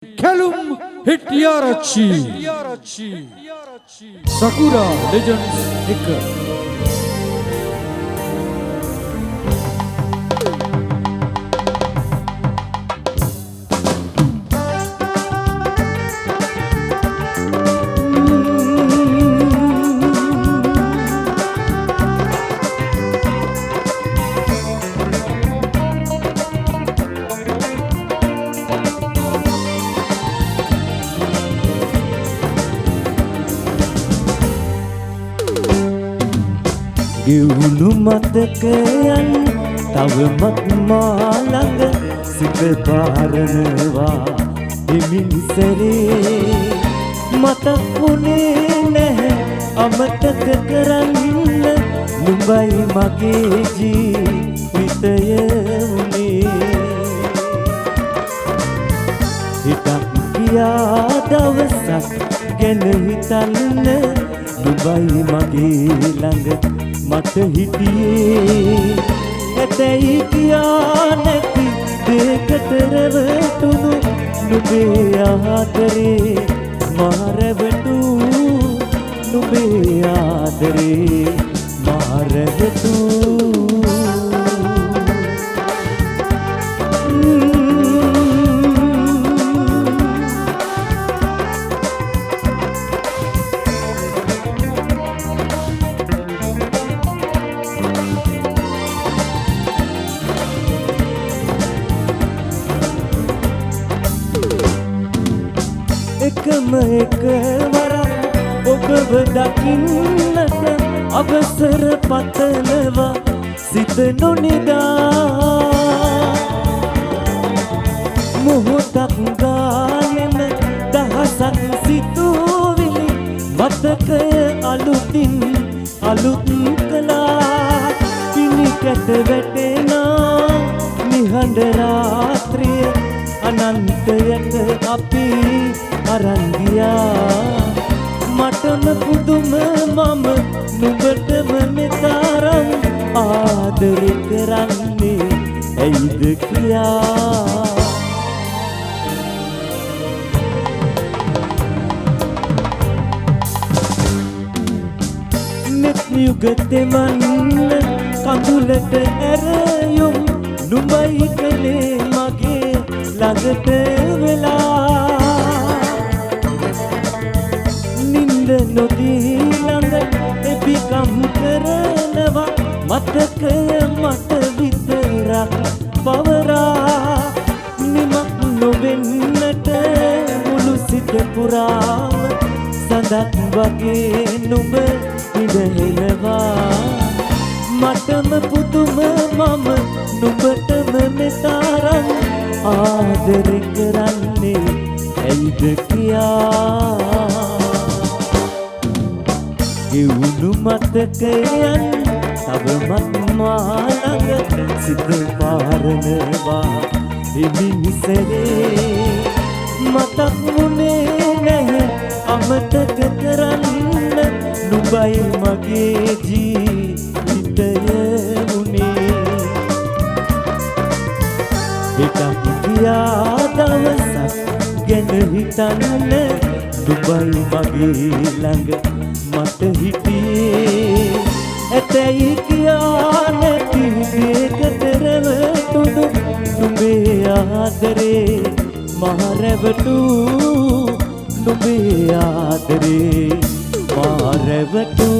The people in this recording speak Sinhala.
Kalum Hittiarachi Sakura Legends Hicker ගෙවුණු මතකයන් තවමත් මා ළඟ සිත පාරනවා හිමින්සරේ මතක් වුණේ නැහැ අමතක කරන්න නුඹයි මගේ ජීවිතය වුණේ හිතක් ගියා දවසක් ගැන හිතන්න නුඹයි මගේ ළඟ මට හිටියේ ඇතැයි කියා නැති දෙකට රැවටුණු නුඹේ ආදරේ මා රැවටු නුඹේ ආදරේ මා රැවටු එකම එකවරක් ඔබව දකින්නට අවසර පතනවා සිත නොනිදා මොහොතක් ගානෙම දහසක් සිතුවිලි මතකය අලුතින් අලුත් කළා පිනිකට වැටෙනා නිහඬ රාත්‍රිය අනන්තයට අපි අරන් ගියා මටම පුදුම මම නුඹටම මෙතරම් ආදරේ කරන්නේ ඇයිද කියා මෙත් යුගතේ මන්න කඳුලට ඇරයුම් නුඹයි කලේ මගේ ළඟට වෙලා නින්ද නොදී ළඟ එපිකම් කරනවා මතකය මට විතරක් පවරා නිමක් නොවෙන්නට මුළු සිත පුරාම සඳක් වගේ නුඹ ඉඳහෙනවා මටම පුදුම මම නුඹටම මෙතරම් ආදරේ කරන්නේ ඇයිද කියා ගෙවුණු මතකයන් තවමත් මා ළඟ සිත පාරනවා හිමින්සරේ මතක් වුණේ නැහැ අමතක කරන්න නුඹයි මගේ ජීවිතය වුණේ හිතක් ගියා දවසක් ගැන හිතන්න නුඹයි මගේ ළඟ මට හිටියේ ඇතැයි කියා නැති දෙකට රැවටුණු නුඹේ ආදරේ මා රැවටු නුඹේ ආදරේ මා රැවටු